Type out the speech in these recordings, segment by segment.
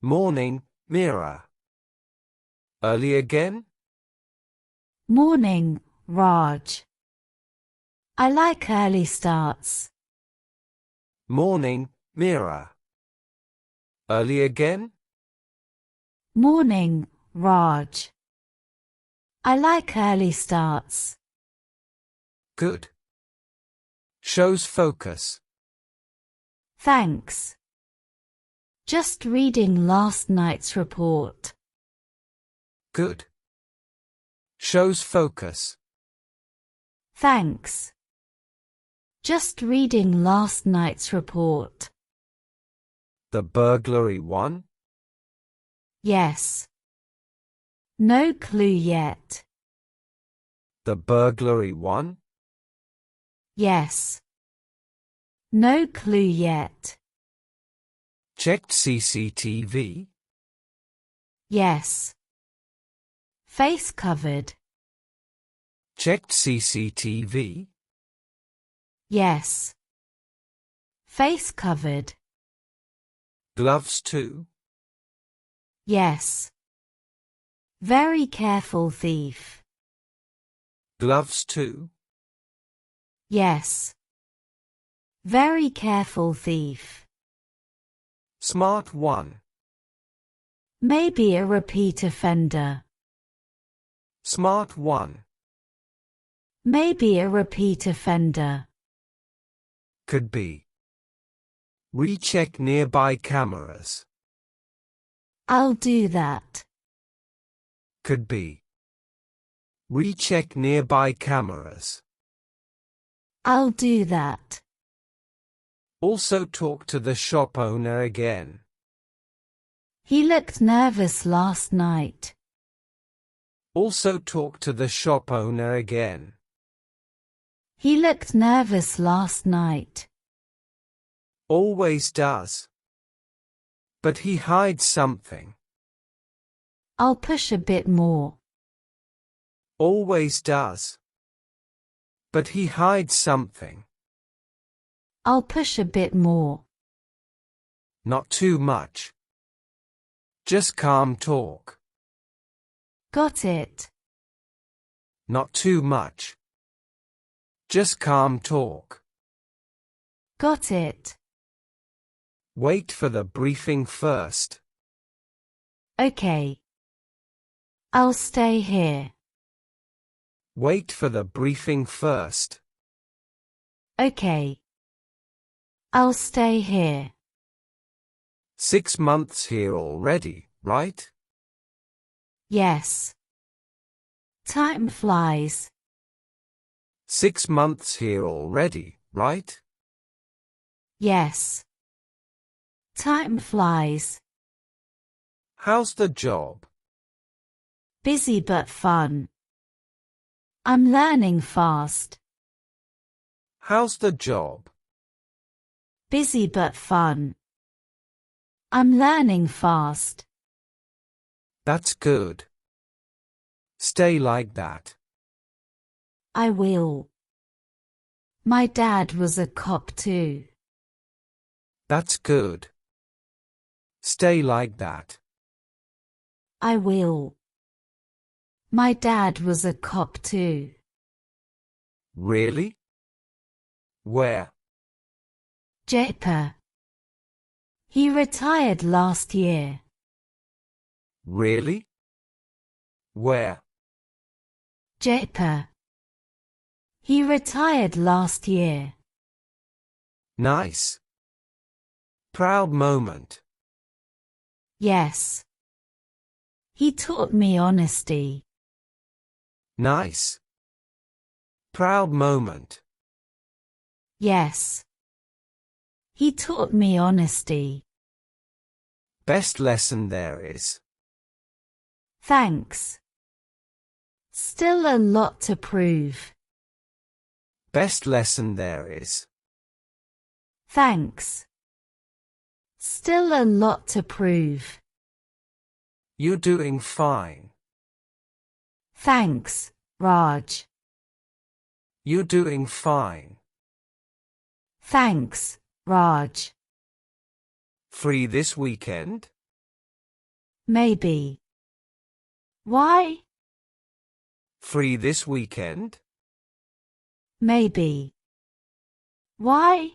Morning, Meera. Early again? Morning, Raj. I like early starts. Morning, Meera. Early again? Morning, Raj. I like early starts. Good. Shows focus. Thanks. Just reading last night's report. Good. Shows focus. Thanks. Just reading last night's report. The burglary one? Yes. No clue yet. The burglary one? Yes. No clue yet. Checked CCTV? Yes. Face covered. Checked CCTV? Yes. Face covered. Gloves too? Yes. Very careful thief. Gloves too? Yes. Very careful thief. Smart one? Maybe a repeat offender. Smart one? Maybe a repeat offender. Could be. Recheck nearby cameras. I'll do that. Could be. Recheck nearby cameras. I'll do that. Also talk to the shop owner again. He looked nervous last night. Also talk to the shop owner again. He looked nervous last night. Always does. But he hides something. I'll push a bit more. Always does. But he hides something. I'll push a bit more. Not too much. Just calm talk. Got it. Not too much. Just calm talk. Got it. Wait for the briefing first. Okay. I'll stay here. Wait for the briefing first. Okay. I'll stay here. 6 months here already, right? Yes. Time flies. 6 months here already, right? Yes. Time flies. How's the job? Busy but fun. I'm learning fast. How's the job? Busy but fun. I'm learning fast. That's good. Stay like that. I will. My dad was a cop too. That's good. Stay like that. I will. My dad was a cop too. Really? Where? Jaipur. He retired last year. Really? Where? Jaipur. He retired last year. Nice. Proud moment. Yes. He taught me honesty. Nice. Proud moment. Yes. He taught me honesty. Best lesson there is. Thanks. Still a lot to prove. Best lesson there is. Thanks. Still a lot to prove. You're doing fine. Thanks, Raj. You're doing fine. Thanks, Raj. Free this weekend? Maybe. Why? Free this weekend? Maybe. Why?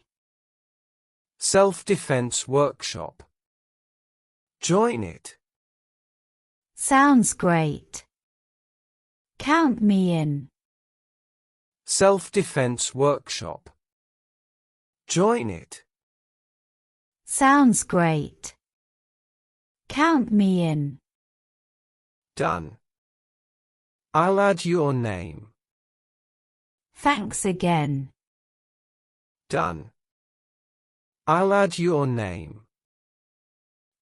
Self-defense workshop. Join it. Sounds great. Count me in. Self-defense workshop. Join it. Sounds great. Count me in. Done. I'll add your name. Thanks again. Done. I'll add your name.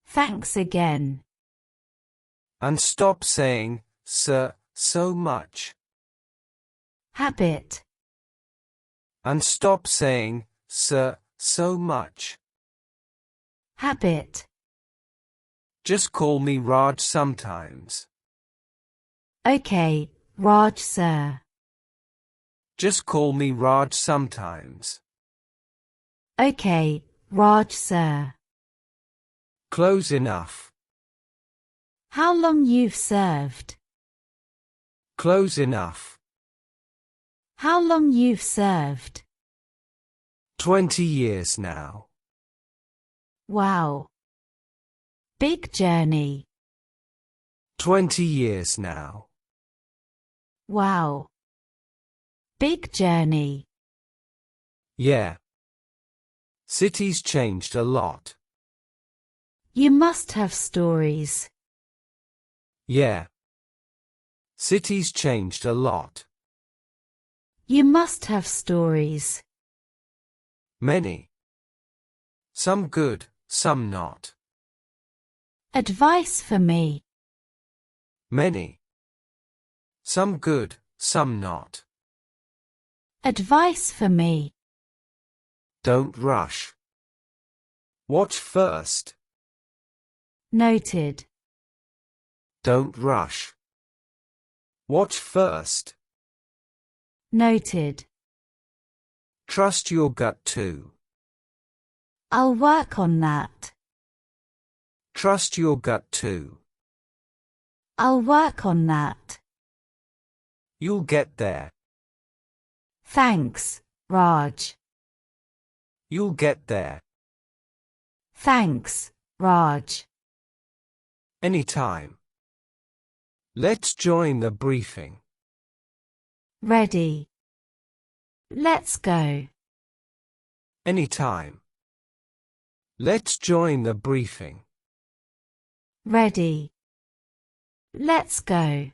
Thanks again. And stop saying, sir, so much. Habit. And stop saying, sir, so much. Habit. Just call me Raj sometimes. Okay, Raj sir. Just call me Raj sometimes. Okay, Raj sir. Close enough. How long you've served? Close enough. How long you've served? 20 years now. Wow. Big journey. 20 years now. Wow. Big journey. Yeah. City's changed a lot. You must have stories. Yeah. City's changed a lot. You must have stories. Many. Some good, some not. Advice for me. Many. Some good, some not. Advice for me. Don't rush. Watch first. Noted. Don't rush. Watch first. Noted. Trust your gut too. I'll work on that. Trust your gut too. I'll work on that. You'll get there. Thanks, Raj. You'll get there. Thanks, Raj. Anytime. Let's join the briefing. Ready. Let's go. Anytime. Let's join the briefing. Ready. Let's go.